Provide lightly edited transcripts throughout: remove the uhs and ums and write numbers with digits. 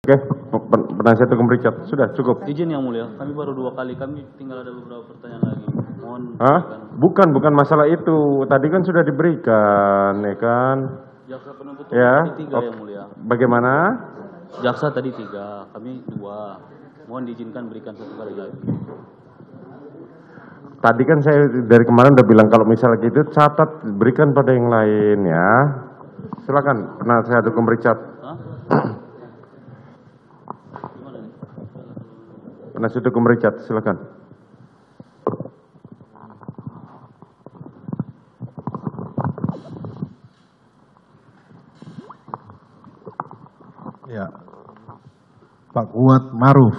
Oke, penasihat hukum Richard. Sudah cukup. Izin yang mulia, kami baru 2 kali, kami tinggal ada beberapa pertanyaan lagi. Mohon. Hah? Bukan masalah itu. Tadi kan sudah diberikan, ya kan? Jaksa penuntut Ya. tadi 3 yang mulia. Bagaimana? Jaksa tadi 3, kami 2. Mohon diizinkan berikan 1 kali lagi. Tadi kan saya dari kemarin udah bilang kalau misalnya gitu catat berikan pada yang lain ya. Silakan penasihat hukum Richard. Hah? Gimana nih? Penasihat hukum Richard, silakan. Ya, Pak Kuat Maruf.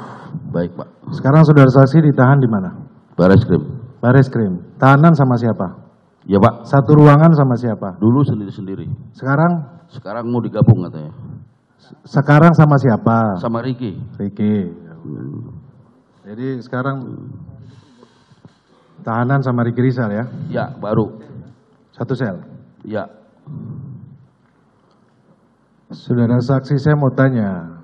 Baik, Pak. Sekarang saudara saksi ditahan di mana? Bareskrim. Bareskrim. Tahanan sama siapa? Ya, Pak. Satu ruangan sama siapa? Dulu sendiri-sendiri. Sekarang? Sekarang mau digabung katanya. Sekarang sama siapa? Sama Ricky. Ricky. Jadi sekarang tahanan sama Ricky Rizal ya? Ya, baru. Satu sel. Ya. Saudara saksi, saya mau tanya.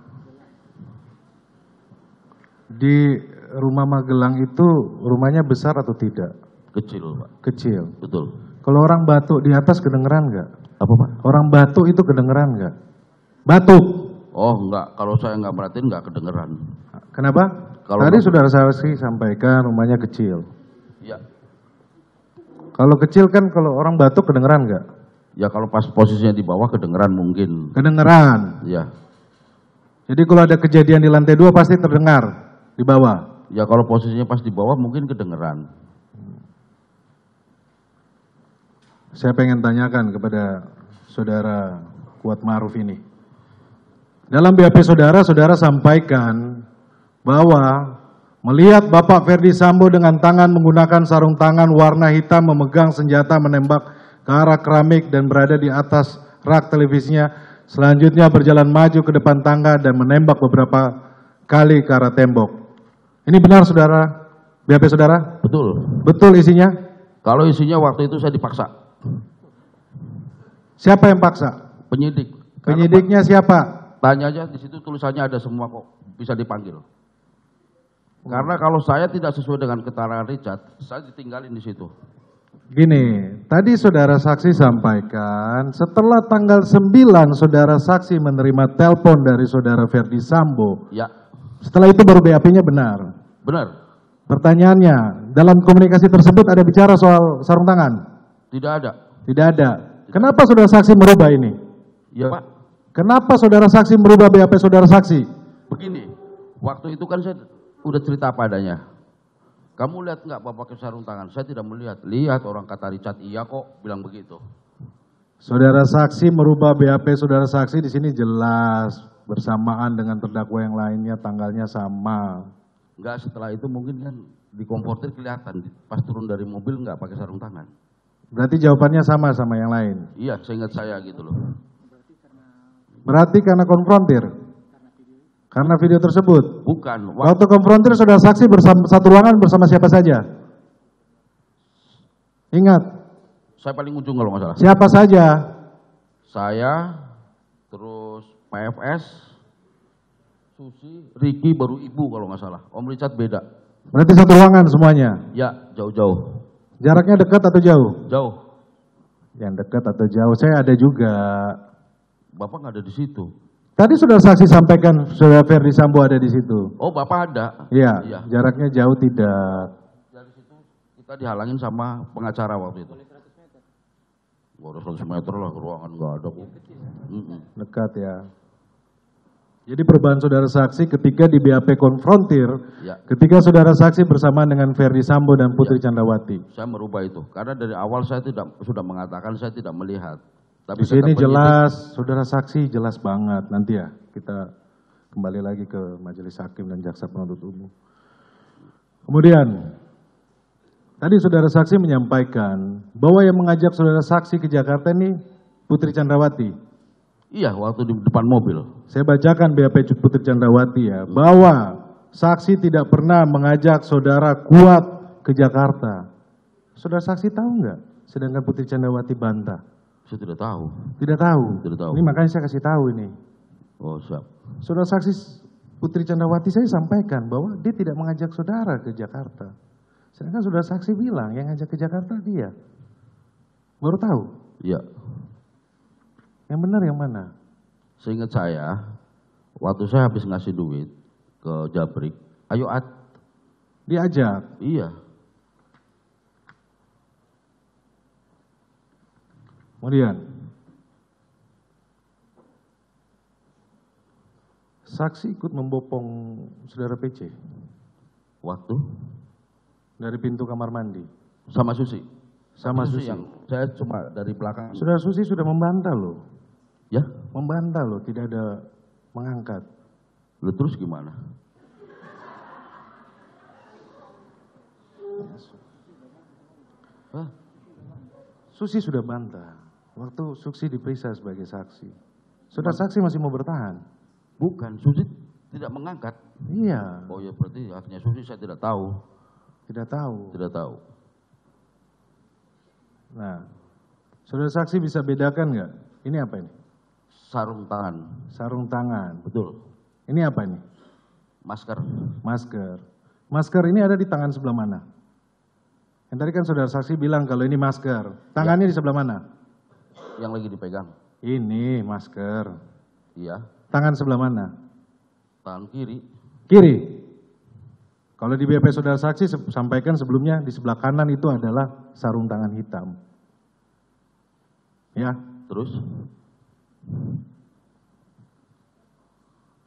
Di rumah Magelang itu rumahnya besar atau tidak? Kecil, Pak. Kecil. Betul. Kalau orang batuk di atas kedengeran nggak? Apa, Pak? Orang batuk itu kedengeran nggak? Batuk. Oh, enggak. Kalau saya enggak perhatiin enggak kedengeran. Kenapa? Kalau Tadi enggak- saudara saksi sampaikan rumahnya kecil. Ya. Kalau kecil kan kalau orang batuk kedengeran nggak? Ya kalau pas posisinya di bawah kedengeran mungkin. Kedengeran. Ya. Jadi kalau ada kejadian di lantai 2 pasti terdengar di bawah. Ya kalau posisinya pas di bawah mungkin kedengeran. Saya pengen tanyakan kepada saudara Kuat Maruf ini. Dalam BAP saudara, saudara sampaikan bahwa melihat Bapak Ferdi Sambo dengan tangan menggunakan sarung tangan warna hitam memegang senjata menembak ke arah keramik dan berada di atas rak televisinya. Selanjutnya berjalan maju ke depan tangga dan menembak beberapa kali ke arah tembok. Ini benar saudara? BAP saudara? Betul. Betul isinya? Kalau isinya waktu itu saya dipaksa. Siapa yang paksa? Penyidik. Penyidiknya siapa? Tanya aja di situ tulisannya ada semua kok, bisa dipanggil. Karena kalau saya tidak sesuai dengan keterangan Richard, saya ditinggalin di situ. Gini, tadi saudara saksi sampaikan setelah tanggal 9 saudara saksi menerima telepon dari saudara Ferdi Sambo. Ya, Setelah itu baru BAP-nya benar. benar. Pertanyaannya, dalam komunikasi tersebut ada bicara soal sarung tangan? Tidak ada. Tidak ada. Kenapa saudara saksi merubah ini? Ya, Pak. Kenapa saudara saksi merubah BAP saudara saksi? Begini, waktu itu kan saya udah cerita apa adanya. Kamu lihat nggak Bapak pakai sarung tangan? Saya tidak melihat. Lihat orang kata Richard, iya kok, bilang begitu. Saudara saksi merubah BAP saudara saksi di sini jelas bersamaan dengan terdakwa yang lainnya, tanggalnya sama. Enggak, setelah itu mungkin kan di komportir kelihatan. Pas turun dari mobil nggak pakai sarung tangan. Berarti jawabannya sama yang lain. Iya, seingat saya gitu loh. Berarti karena konfrontir? Karena video tersebut? Bukan. Waktu konfrontir saudara saksi bersama satu ruangan bersama siapa saja? Ingat, Saya paling ujung kalau nggak salah. siapa saja? Saya, terus PFS, Susi, Ricky baru ibu kalau nggak salah. Om Richard beda. Berarti satu ruangan semuanya? Ya, jauh-jauh. Jaraknya dekat atau jauh? Jauh. Yang dekat atau jauh, saya ada juga. Bapak nggak ada di situ. Tadi saudara saksi sampaikan saudara Ferdi Sambo ada di situ. Oh, Bapak ada. Iya, Iya. jaraknya jauh tidak. Dari situ kita dihalangin sama pengacara waktu itu. Nggak ada 100 meter lah, ruangan nggak ada. Dekat ya. Jadi perubahan saudara saksi ketika di BAP konfrontir, Ya. ketika saudara saksi bersama dengan Ferdi Sambo dan Putri Candrawati. Saya merubah itu karena dari awal saya sudah mengatakan saya tidak melihat. Di sini jelas, saudara saksi jelas banget. Nanti ya kita kembali lagi ke majelis hakim dan jaksa penuntut umum. Kemudian, tadi saudara saksi menyampaikan bahwa yang mengajak saudara saksi ke Jakarta ini Putri Candrawati. Iya, waktu di depan mobil. Saya bacakan BAP Putri Candrawati ya, bahwa saksi tidak pernah mengajak saudara Kuat ke Jakarta. Saudara saksi tahu nggak? Sedangkan Putri Candrawati bantah. Saya tidak tahu. Tidak tahu. Tidak tahu. Ini makanya saya kasih tahu ini. Oh, siap. Saudara saksi Putri Candrawati saya sampaikan bahwa dia tidak mengajak saudara ke Jakarta. Sedangkan saudara saksi bilang yang ngajak ke Jakarta dia. Baru tahu? Iya. Yang benar yang mana? Seingat saya, waktu saya habis ngasih duit ke Jabrik, ayo Diajak. iya. Kemudian, saksi ikut membopong saudara PC Waktu dari pintu kamar mandi. sama Susi. Sama Susi. Yang saya cuma dari belakang. Saudara Susi sudah membantah loh. Ya, Membantah loh, tidak ada mengangkat. lu terus gimana? Hah? Susi sudah bantah. Waktu Susi diperiksa sebagai saksi. Saudara saksi masih mau bertahan? Bukan, Susi tidak mengangkat. Iya, Oh ya, berarti akhirnya Susi saya tidak tahu. tidak tahu. Tidak tahu. Nah, saudara saksi bisa bedakan nggak? Ini apa ini? Sarung tangan. Sarung tangan. Betul. Ini apa ini? Masker. Masker. Masker ini ada di tangan sebelah mana? Yang tadi kan saudara saksi bilang kalau ini masker. Tangannya di sebelah mana? Yang lagi dipegang. Ini masker. Iya. Tangan sebelah mana? Tangan kiri. Kiri. Kalau di BAP saudara saksi sampaikan sebelumnya di sebelah kanan itu adalah sarung tangan hitam. Ya. Terus?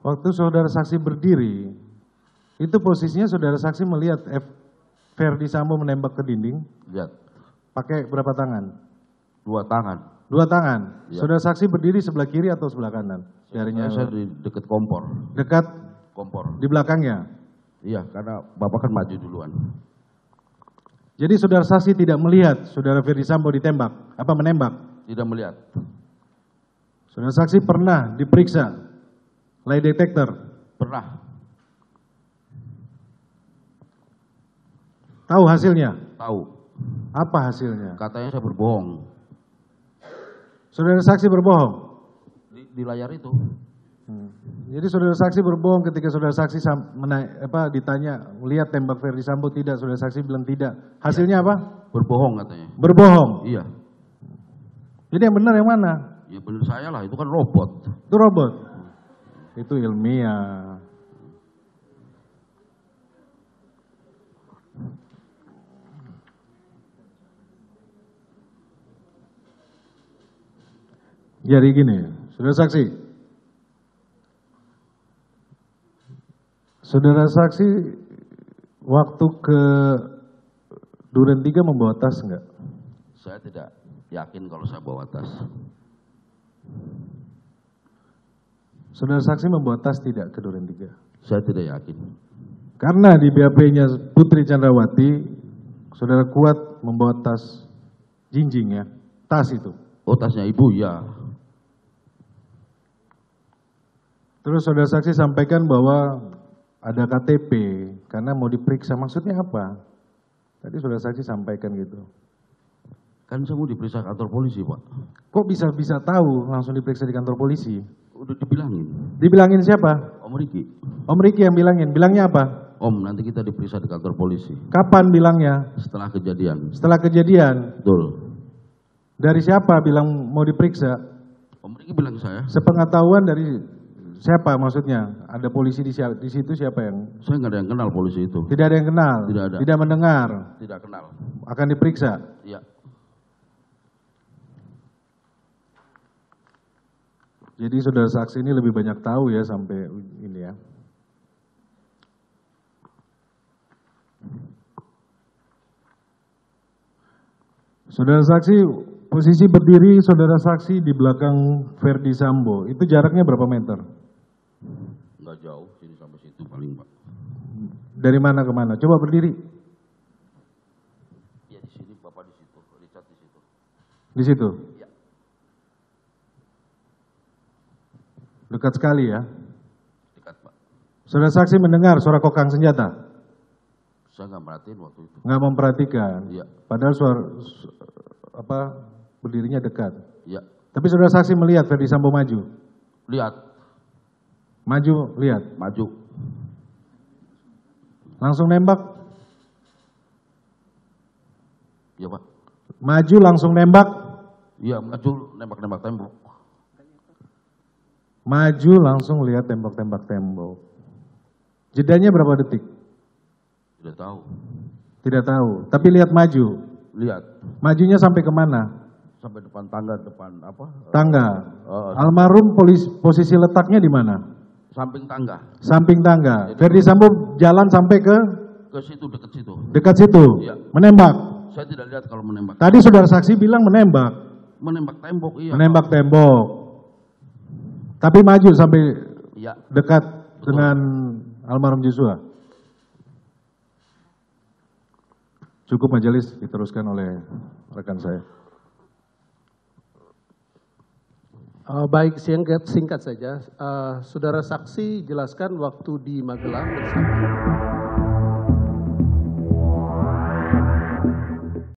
Waktu saudara saksi berdiri, itu posisinya saudara saksi melihat Ferdi Sambo menembak ke dinding, Lihat. pakai berapa tangan? 2 tangan. 2 tangan. Ya. Saudara saksi berdiri sebelah kiri atau sebelah kanan? Jarinya Saya di dekat kompor. dekat Kompor. di belakangnya. Iya, karena Bapak kan maju duluan. Jadi saudara saksi tidak melihat saudara Ferdi Sambo ditembak, apa menembak? Tidak melihat. Saudara saksi pernah diperiksa lie detector. Pernah. Tahu hasilnya? Tahu. Apa hasilnya? Katanya saya berbohong. Saudara saksi berbohong. Di layar itu. Jadi saudara saksi berbohong ketika saudara saksi ditanya melihat tembak Ferdi Sambo tidak, saudara saksi bilang tidak. Hasilnya apa? Berbohong katanya. Berbohong. Iya. Jadi yang benar yang mana? Ya benar saya lah, itu kan robot. Itu robot. Itu ilmiah. Jadi gini, saudara saksi. Saudara saksi waktu ke Duren 3 membawa tas enggak? Saya tidak yakin kalau saya bawa tas. Saudara saksi membawa tas tidak ke Duren 3? Saya tidak yakin. Karena di BAP-nya Putri Candrawati, saudara kuat membawa tas jinjing ya, tas itu. Oh, tasnya ibu, ya. Terus saudara saksi sampaikan bahwa ada KTP karena mau diperiksa, maksudnya apa? Tadi saudara saksi sampaikan gitu. Kan saya mau diperiksa kantor polisi, Pak. Kok bisa tahu langsung diperiksa di kantor polisi? Udah dibilangin. Dibilangin siapa? Om Riki. Om Riki yang bilangin. Bilangnya apa? Om, nanti kita diperiksa di kantor polisi. Kapan bilangnya? Setelah kejadian. Setelah kejadian. Betul. Dari siapa bilang mau diperiksa? Om Riki bilang ke saya. Sepengetahuan dari siapa maksudnya? Ada polisi di situ siapa yang? Saya nggak ada yang kenal polisi itu. Tidak ada yang kenal? Tidak ada. Tidak mendengar? Tidak kenal. Akan diperiksa? Iya. Jadi saudara saksi ini lebih banyak tahu ya sampai ini ya. Saudara saksi posisi berdiri saudara saksi di belakang Ferdi Sambo. Itu jaraknya berapa meter? Nggak jauh, sini sampai situ paling, Pak. Dari mana ke mana? Coba berdiri. Ya di sini, Bapak di situ, Richard di situ. Di situ. Ya. Dekat sekali ya. Dekat, Pak. Saudara saksi mendengar suara kokang senjata? Saya nggak merhatiin waktu itu. Nggak memperhatikan. Iya. Padahal berdirinya dekat. Iya. Tapi saudara saksi melihat Ferdi Sambo maju. Lihat. Maju, lihat. Maju. Langsung nembak. Iya Pak. Maju langsung nembak. Iya maju nembak-nembak tembok. Maju langsung lihat tembak-tembak tembok. Jedanya berapa detik? Tidak tahu. Tidak tahu. Tapi lihat maju. Lihat. Majunya sampai kemana? Sampai depan tangga, depan apa? Tangga. Almarhum posisi letaknya di mana? Samping tangga. Samping tangga. Ferdi Sambo jalan sampai ke Ke situ, dekat situ. dekat situ. Iya. Menembak. Saya tidak lihat kalau menembak. Tadi saudara saksi bilang menembak. Menembak tembok, iya. Menembak tembok. Tapi maju sampai Iya. dekat Betul. dengan almarhum Joshua. Cukup majelis diteruskan oleh rekan saya. Baik, singkat saja. Saudara saksi jelaskan waktu di Magelang bersama